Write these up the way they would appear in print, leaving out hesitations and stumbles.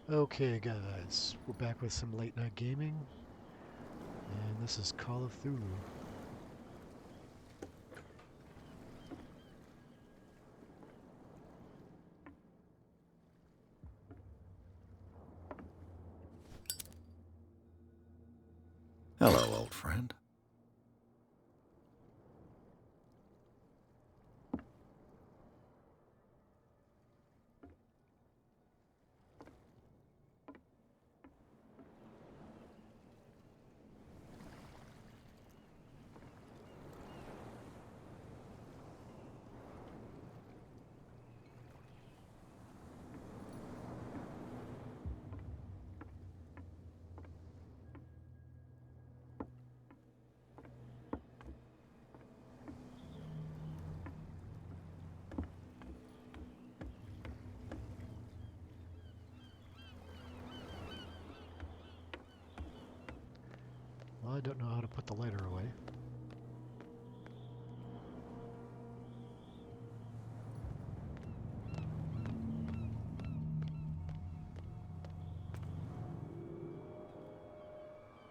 Okay, guys, we're back with some late night gaming, and this is Call of Cthulhu. Hello, old friend. Well, I don't know how to put the lighter away.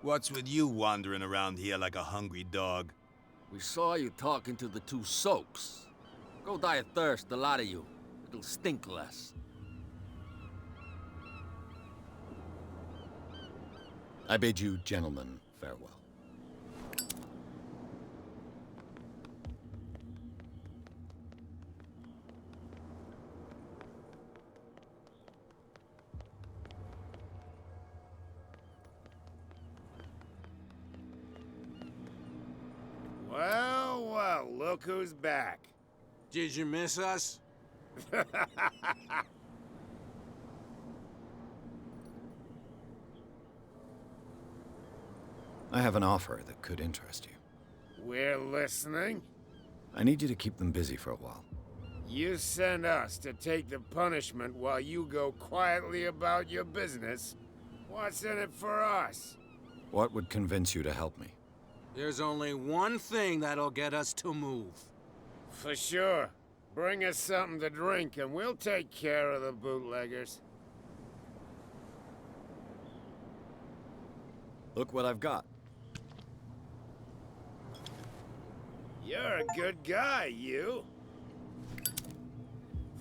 What's with you wandering around here like a hungry dog? We saw you talking to the two soaks. Go die of thirst, the lot of you. It'll stink less. I bid you, gentlemen, farewell. Well, well, look who's back. Did you miss us? I have an offer that could interest you. We're listening. I need you to keep them busy for a while. You send us to take the punishment while you go quietly about your business. What's in it for us? What would convince you to help me? There's only one thing that'll get us to move. For sure. Bring us something to drink and we'll take care of the bootleggers. Look what I've got. You're a good guy, you.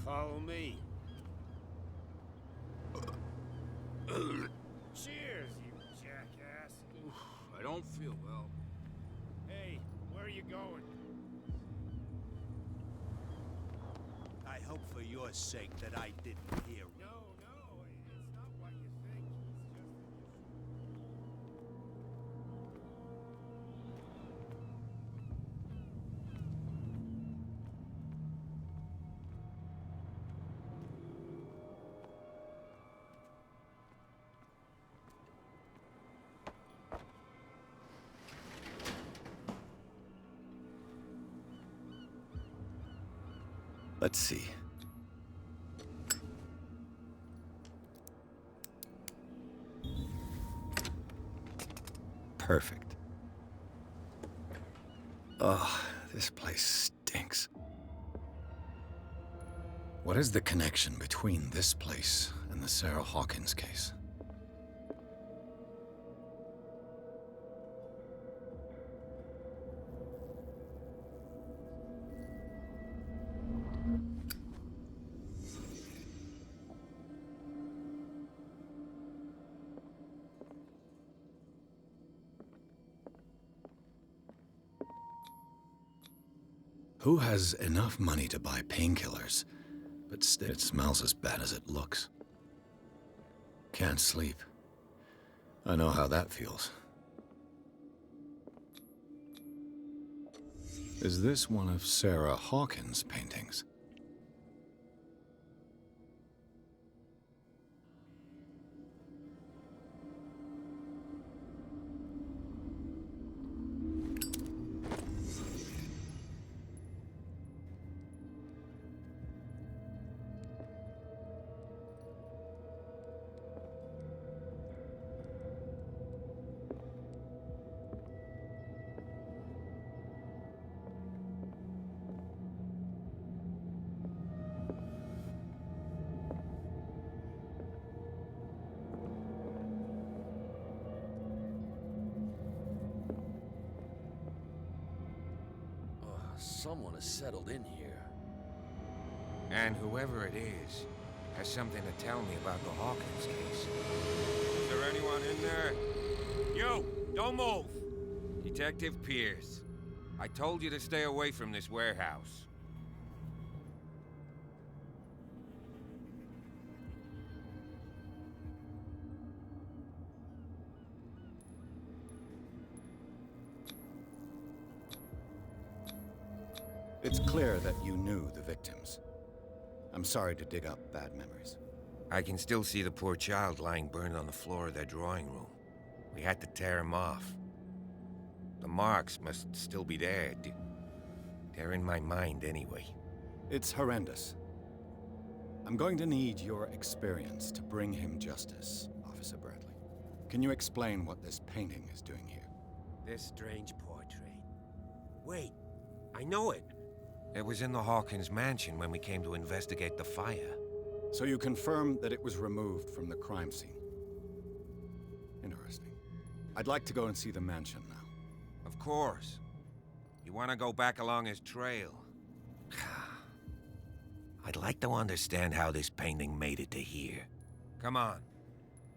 Follow me. Cheers, you jackass. I don't feel well. Hey, where are you going? I hope for your sake that I didn't hear. No, it's not what you think. It's just Let's see. Perfect. Oh, this place stinks. What is the connection between this place and the Sarah Hawkins case? Who has enough money to buy painkillers, but still it smells as bad as it looks? Can't sleep. I know how that feels. Is this one of Sarah Hawkins' paintings? Someone has settled in here. And whoever it is has something to tell me about the Hawkins case. Is there anyone in there? You! Don't move! Detective Pierce. I told you to stay away from this warehouse. It's clear that you knew the victims. I'm sorry to dig up bad memories. I can still see the poor child lying burned on the floor of their drawing room. We had to tear him off. The marks must still be there. They're in my mind anyway. It's horrendous. I'm going to need your experience to bring him justice, Officer Bradley. Can you explain what this painting is doing here? This strange portrait. Wait, I know it. It was in the Hawkins mansion when we came to investigate the fire. So you confirm that it was removed from the crime scene. Interesting. I'd like to go and see the mansion now. Of course. You want to go back along his trail? I'd like to understand how this painting made it to here. Come on.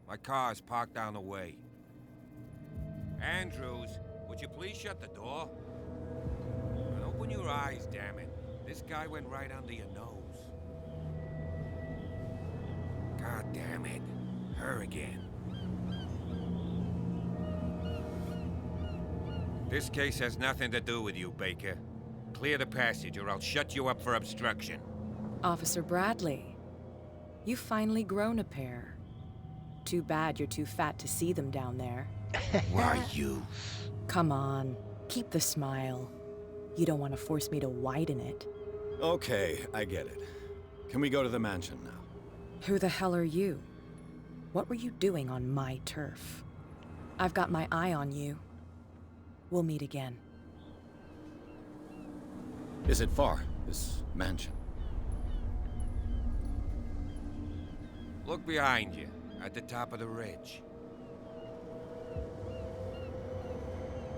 My car's parked down the way. Andrews, would you please shut the door? And open your eyes, damn it. This guy went right under your nose. God damn it. Her again. This case has nothing to do with you, Baker. Clear the passage or I'll shut you up for obstruction. Officer Bradley, you've finally grown a pair. Too bad you're too fat to see them down there. Why you? Come on, keep the smile. You don't want to force me to widen it. Okay, I get it. Can we go to the mansion now? Who the hell are you? What were you doing on my turf? I've got my eye on you. We'll meet again. Is it far, this mansion? Look behind you, at the top of the ridge.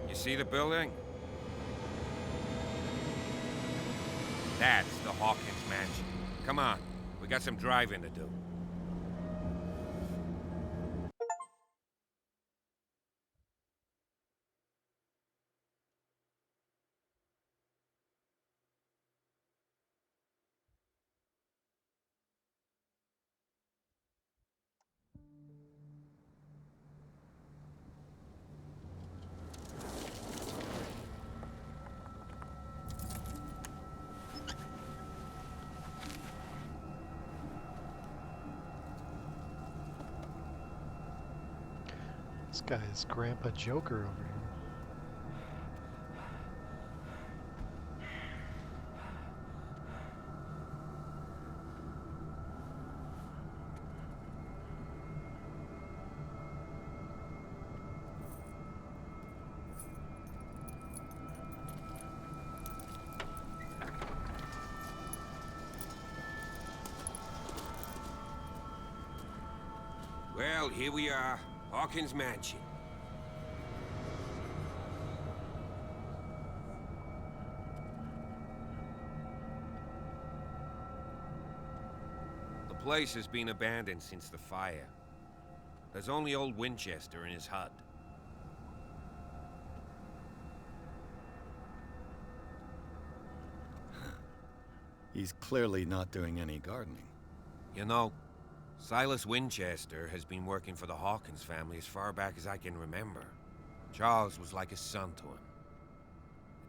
You see the building? That's the Hawkins mansion. Come on, we got some driving to do. This guy is Grandpa Joker over here. Well, here we are. Hawkins Mansion. The place has been abandoned since the fire. There's only old Winchester in his hut. He's clearly not doing any gardening. You know, Silas Winchester has been working for the Hawkins family as far back as I can remember. Charles was like a son to him.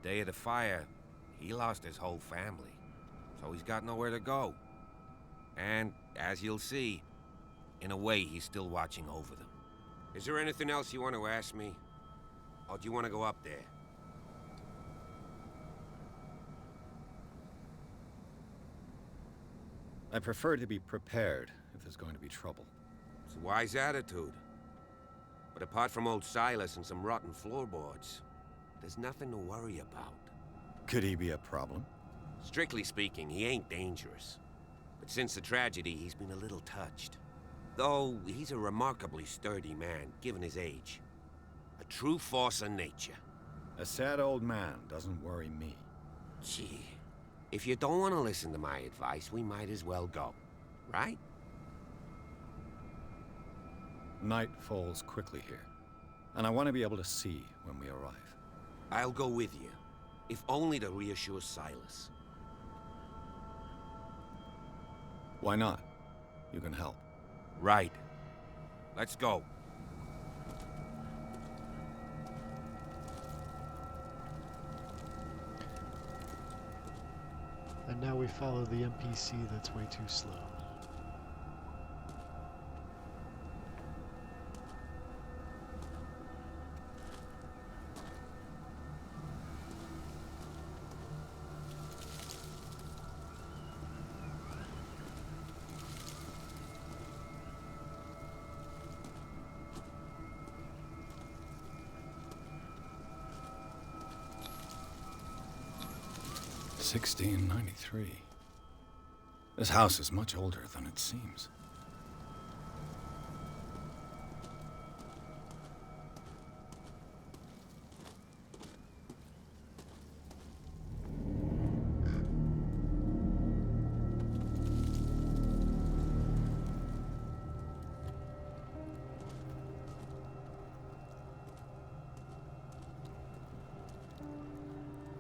The day of the fire, he lost his whole family, so he's got nowhere to go. And, as you'll see, in a way, he's still watching over them. Is there anything else you want to ask me? Or do you want to go up there? I prefer to be prepared if there's going to be trouble. It's a wise attitude. But apart from old Silas and some rotten floorboards, there's nothing to worry about. Could he be a problem? Strictly speaking, he ain't dangerous. But since the tragedy, he's been a little touched. Though, he's a remarkably sturdy man, given his age. A true force of nature. A sad old man doesn't worry me. Gee, if you don't want to listen to my advice, we might as well go. Right? Night falls quickly here, and I want to be able to see when we arrive. I'll go with you, if only to reassure Silas. Why not? You can help. Right. Let's go. And now we follow the NPC that's way too slow. $1693. This house is much older than it seems.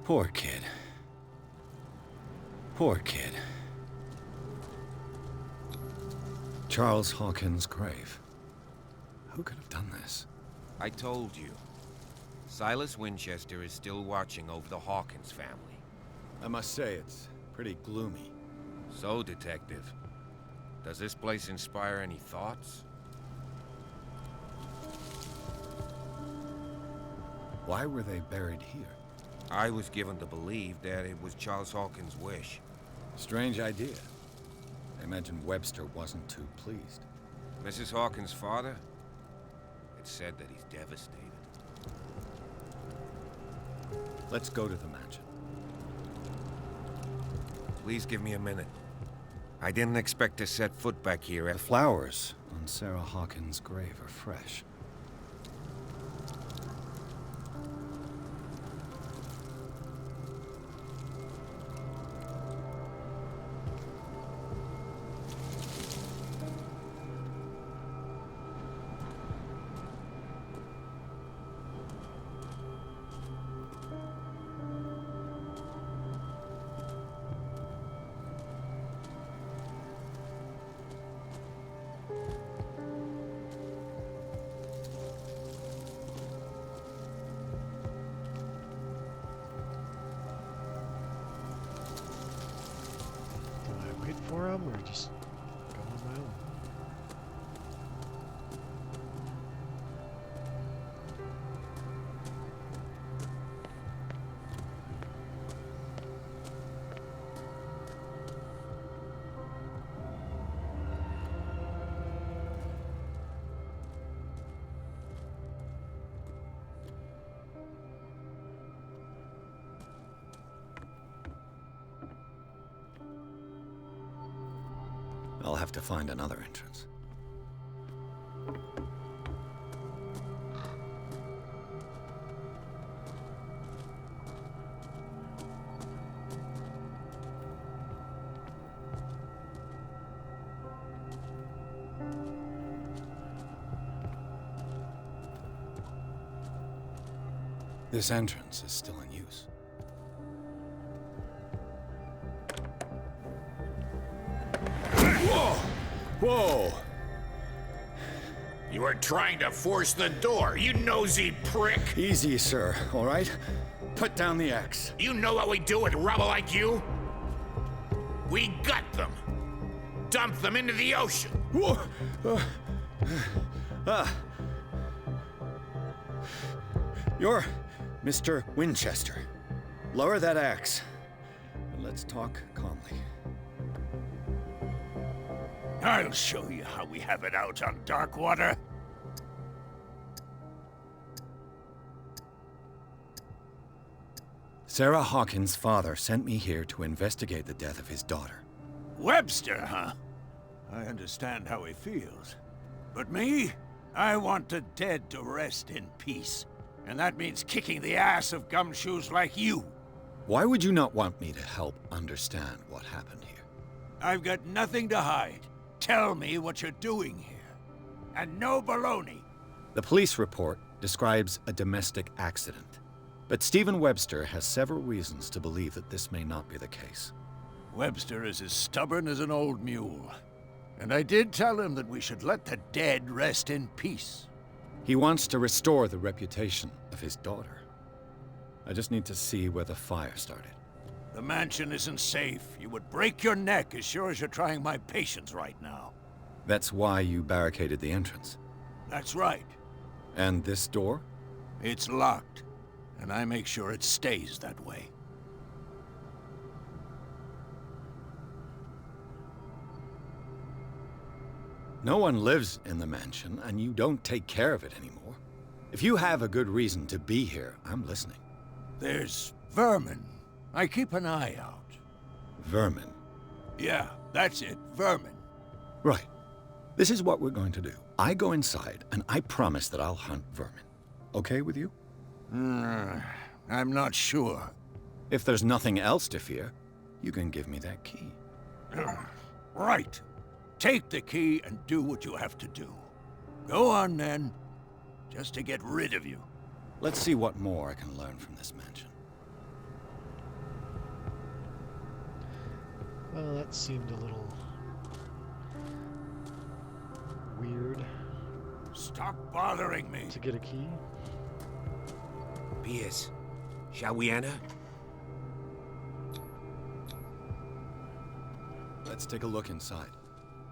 Poor kid. Poor kid. Charles Hawkins' grave. Who could have done this? I told you. Silas Winchester is still watching over the Hawkins family. I must say, it's pretty gloomy. So, Detective, does this place inspire any thoughts? Why were they buried here? I was given to believe that it was Charles Hawkins' wish. Strange idea. I imagine Webster wasn't too pleased. Mrs. Hawkins' father? It's said that he's devastated. Let's go to the mansion. Please give me a minute. I didn't expect to set foot back here The flowers on Sarah Hawkins' grave are fresh. For him, or just go on my own? I'll have to find another entrance. This entrance is still in use. Whoa! Whoa! You were trying to force the door, you nosy prick! Easy, sir, all right? Put down the axe. You know what we do with rubble like you? We gut them. Dump them into the ocean. Whoa! You're Mr. Winchester. Lower that axe. And let's talk calmly. I'll show you how we have it out on Darkwater. Sarah Hawkins' father sent me here to investigate the death of his daughter. Webster, huh? I understand how he feels. But me? I want the dead to rest in peace. And that means kicking the ass of gumshoes like you. Why would you not want me to help understand what happened here? I've got nothing to hide. Tell me what you're doing here. And no baloney. The police report describes a domestic accident, but Stephen Webster has several reasons to believe that this may not be the case. Webster is as stubborn as an old mule. And I did tell him that we should let the dead rest in peace. He wants to restore the reputation of his daughter. I just need to see where the fire started. The mansion isn't safe. You would break your neck as sure as you're trying my patience right now. That's why you barricaded the entrance. That's right. And this door? It's locked, and I make sure it stays that way. No one lives in the mansion, and you don't take care of it anymore. If you have a good reason to be here, I'm listening. There's vermin. I keep an eye out. Vermin? Yeah, that's it, vermin. Right. This is what we're going to do. I go inside, and I promise that I'll hunt vermin. Okay with you? I'm not sure. If there's nothing else to fear, you can give me that key. Right. Take the key and do what you have to do. Go on, then. Just to get rid of you. Let's see what more I can learn from this mansion. Well, that seemed a little weird. Stop bothering me. To get a key? Pierce, shall we enter? Let's take a look inside.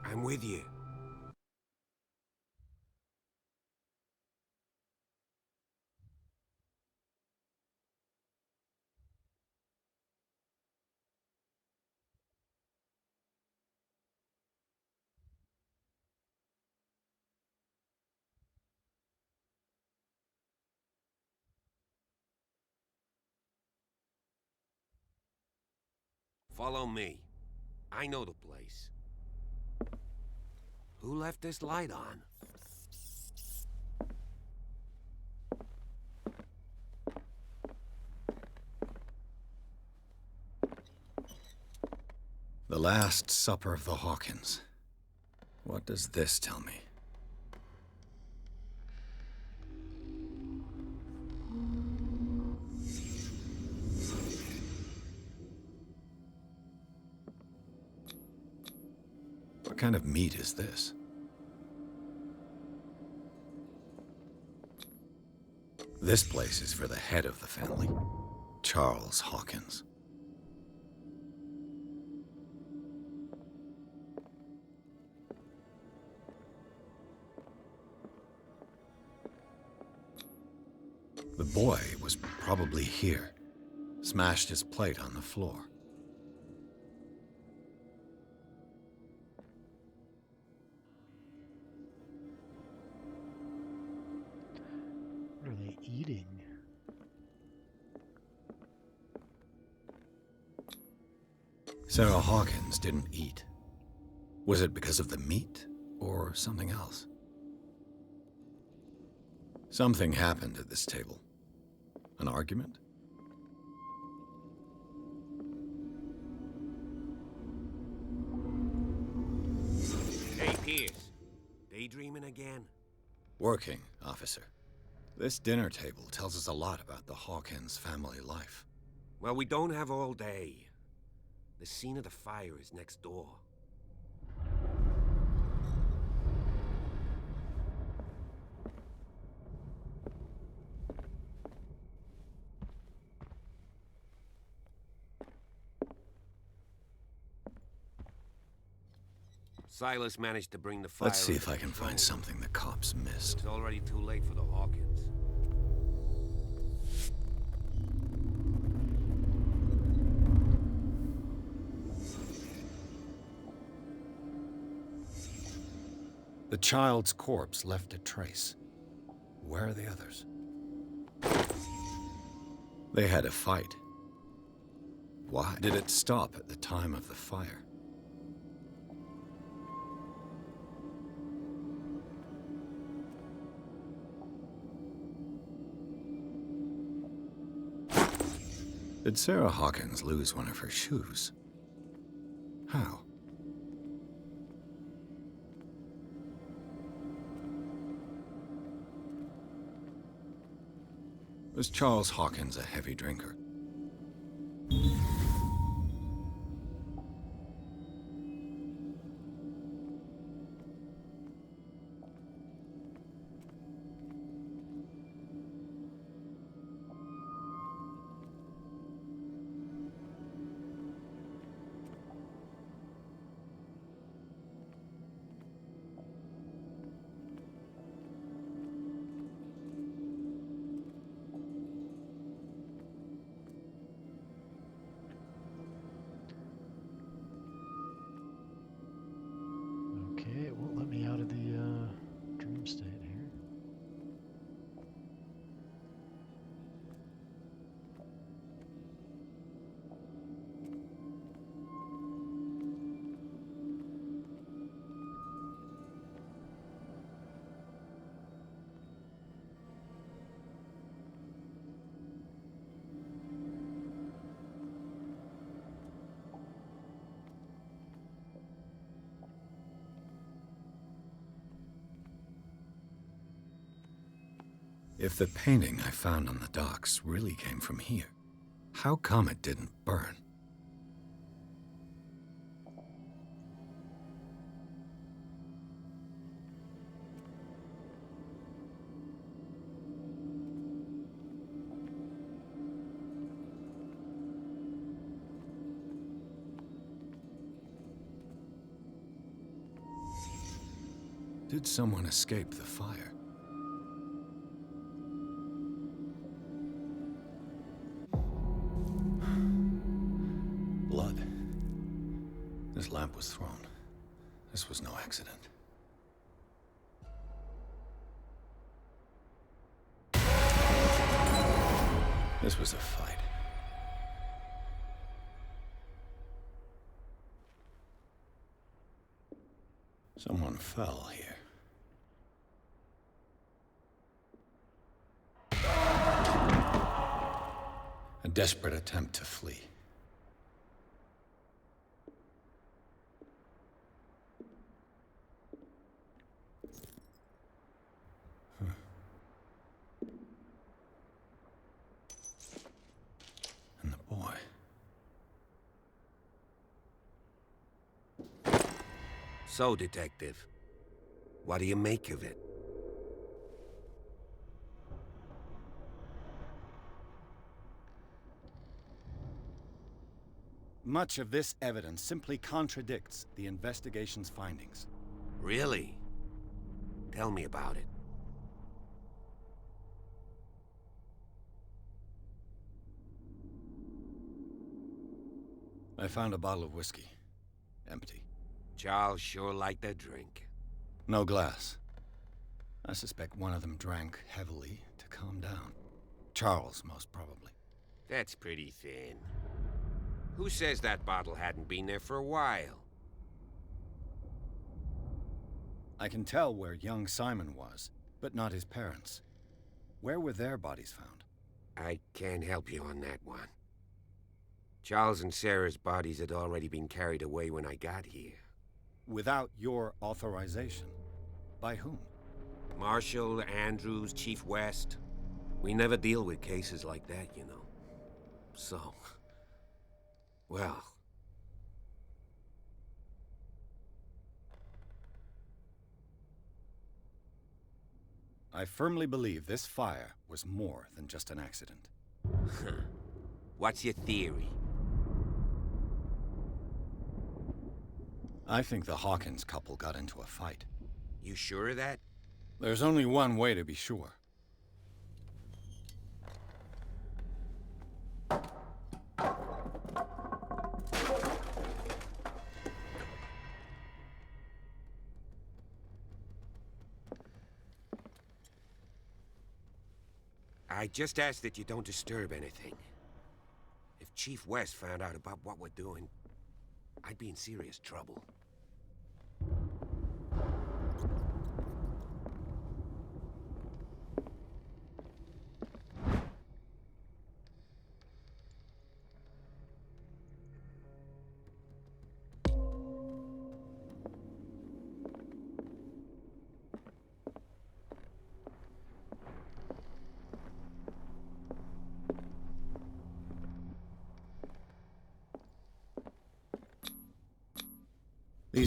I'm with you. Follow me. I know the place. Who left this light on? The Last Supper of the Hawkins. What does this tell me? What kind of meat is this? This place is for the head of the family, Charles Hawkins. The boy was probably here, smashed his plate on the floor. What are they eating? Sarah Hawkins didn't eat. Was it because of the meat or something else? Something happened at this table. An argument? Hey, Pierce. Daydreaming again? Working, officer. This dinner table tells us a lot about the Hawkins family life. Well, we don't have all day. The scene of the fire is next door. Silas managed to bring the fire. Let's see if under I can control. find something the cops missed. It's already too late for the Hawkins. The child's corpse left a trace. Where are the others? They had a fight. Why? Did it stop at the time of the fire? Did Sarah Hawkins lose one of her shoes? How? Was Charles Hawkins a heavy drinker? Okay, it won't let me out of the dream state here. If the painting I found on the docks really came from here, how come it didn't burn? Did someone escape the fire? Blood. This lamp was thrown. This was no accident. This was a fight. Someone fell here. A desperate attempt to flee. And the boy. So, Detective, what do you make of it? Much of this evidence simply contradicts the investigation's findings. Really? Tell me about it. I found a bottle of whiskey. Empty. Charles sure liked that drink. No glass. I suspect one of them drank heavily to calm down. Charles, most probably. That's pretty thin. Who says that bottle hadn't been there for a while? I can tell where young Simon was, but not his parents. Where were their bodies found? I can't help you on that one. Charles and Sarah's bodies had already been carried away when I got here. Without your authorization. By whom? Marshall, Andrews, Chief West. We never deal with cases like that, you know. So... well... I firmly believe this fire was more than just an accident. What's your theory? I think the Hawkins couple got into a fight. You sure of that? There's only one way to be sure. I just ask that you don't disturb anything. If Chief West found out about what we're doing, I'd be in serious trouble.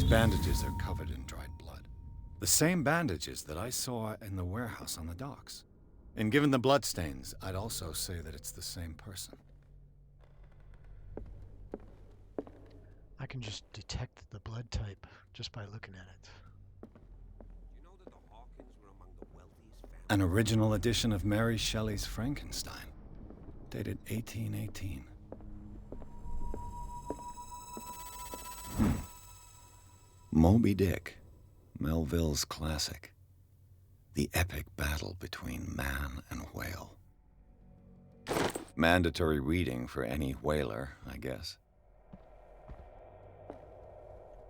These bandages are covered in dried blood. The same bandages that I saw in the warehouse on the docks. And given the bloodstains, I'd also say that it's the same person. I can just detect the blood type just by looking at it. You know that the Hawkins were among the wealthiest families? An original edition of Mary Shelley's Frankenstein, dated 1818. Moby Dick, Melville's classic. The epic battle between man and whale. Mandatory reading for any whaler, I guess.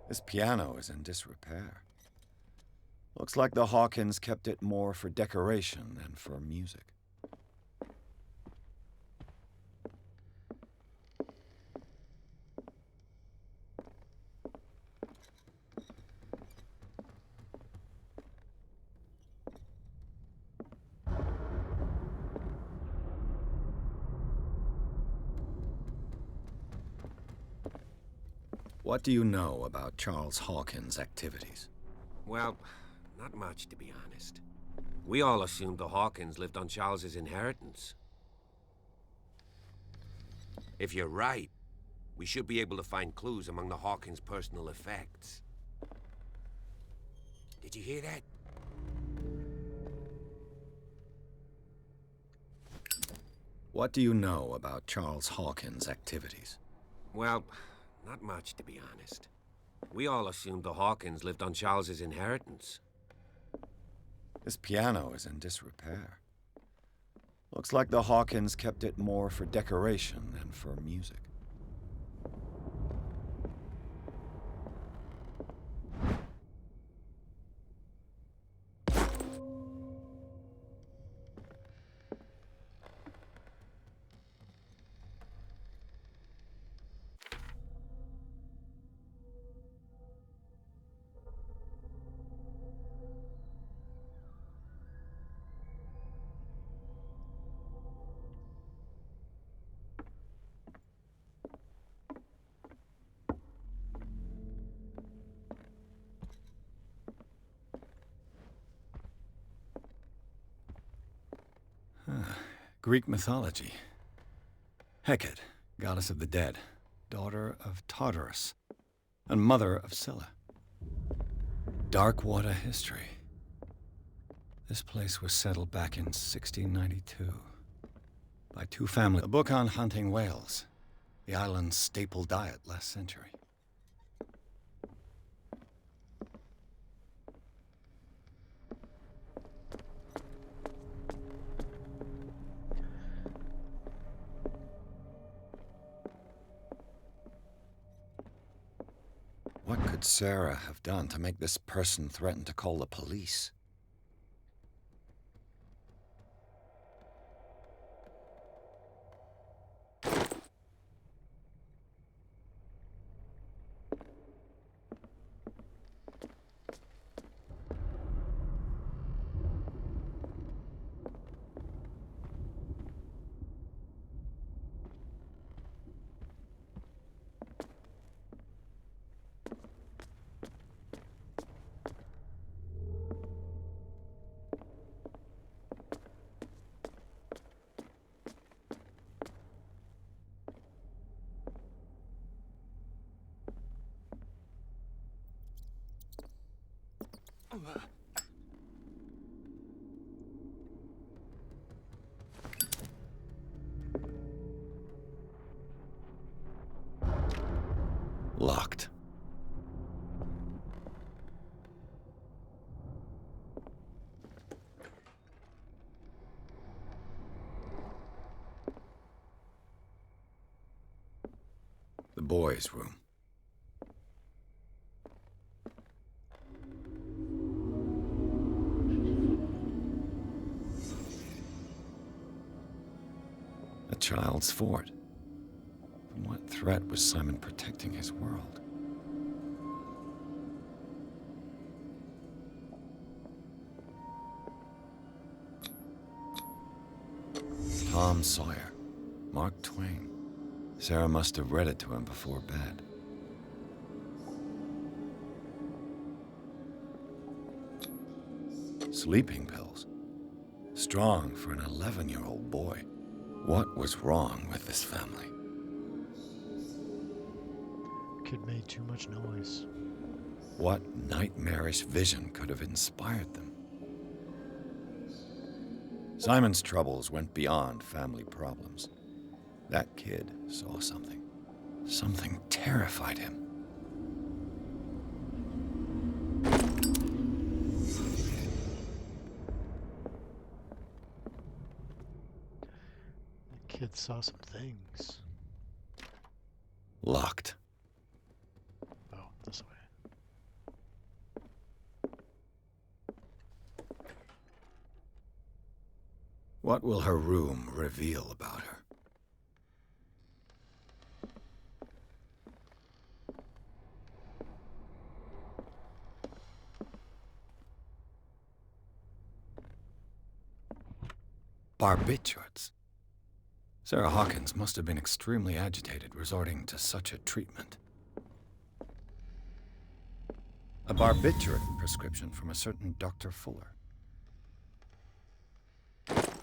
This piano is in disrepair. Looks like the Hawkins kept it more for decoration than for music. What do you know about Charles Hawkins' activities? Well, not much, to be honest. We all assumed the Hawkins lived on Charles's inheritance. If you're right, we should be able to find clues among the Hawkins' personal effects. Did you hear that? What do you know about Charles Hawkins' activities? Well, not much, to be honest. We all assumed the Hawkins lived on Charles's inheritance. This piano is in disrepair. Looks like the Hawkins kept it more for decoration than for music. Greek mythology. Hecate, goddess of the dead, daughter of Tartarus, and mother of Scylla. Darkwater history. This place was settled back in 1692 by two families. A book on hunting whales, the island's staple diet last century. What could Sarah have done to make this person threaten to call the police? Locked. The boys' room. A child's fort. From what threat was Simon protecting his world? Tom Sawyer. Mark Twain. Sarah must have read it to him before bed. Sleeping pills. Strong for an 11-year-old boy. What was wrong with this family? Kid made too much noise. What nightmarish vision could have inspired them? Simon's troubles went beyond family problems. That kid saw something. Something terrified him. That kid saw some things. Locked. Oh, this way. What will her room reveal about her? Barbiturates. Sarah Hawkins must have been extremely agitated resorting to such a treatment. A barbiturate prescription from a certain Dr. Fuller.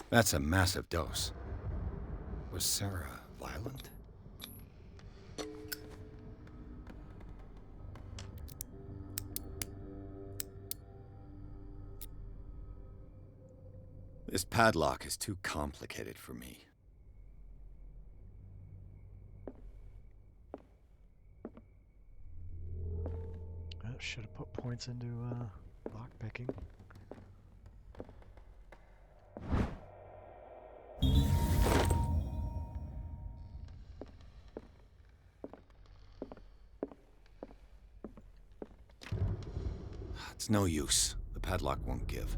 That's a massive dose. Was Sarah violent? This padlock is too complicated for me. I should have put points into lock picking. It's no use. The padlock won't give.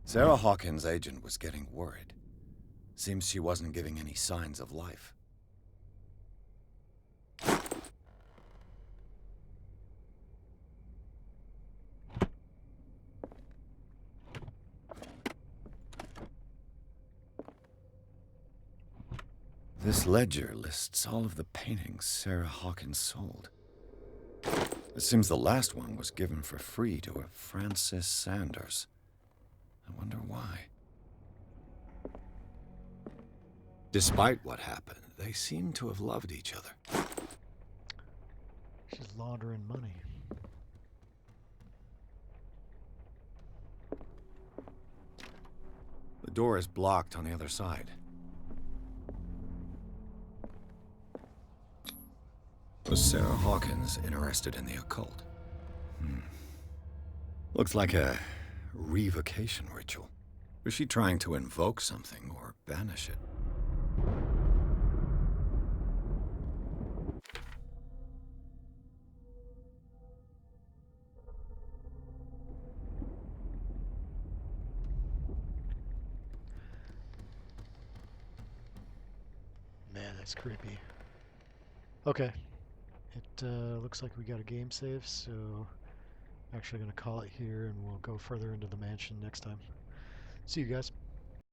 Sarah Hawkins' agent was getting worried. Seems she wasn't giving any signs of life. This ledger lists all of the paintings Sarah Hawkins sold. It seems the last one was given for free to a Francis Sanders. I wonder why. Despite what happened, they seem to have loved each other. She's laundering money. The door is blocked on the other side. Was Sarah Hawkins interested in the occult? Looks like a revocation ritual. Was she trying to invoke something or banish it? Man, that's creepy. Okay. It looks like we got a game save, so I'm actually going to call it here and we'll go further into the mansion next time. See you guys.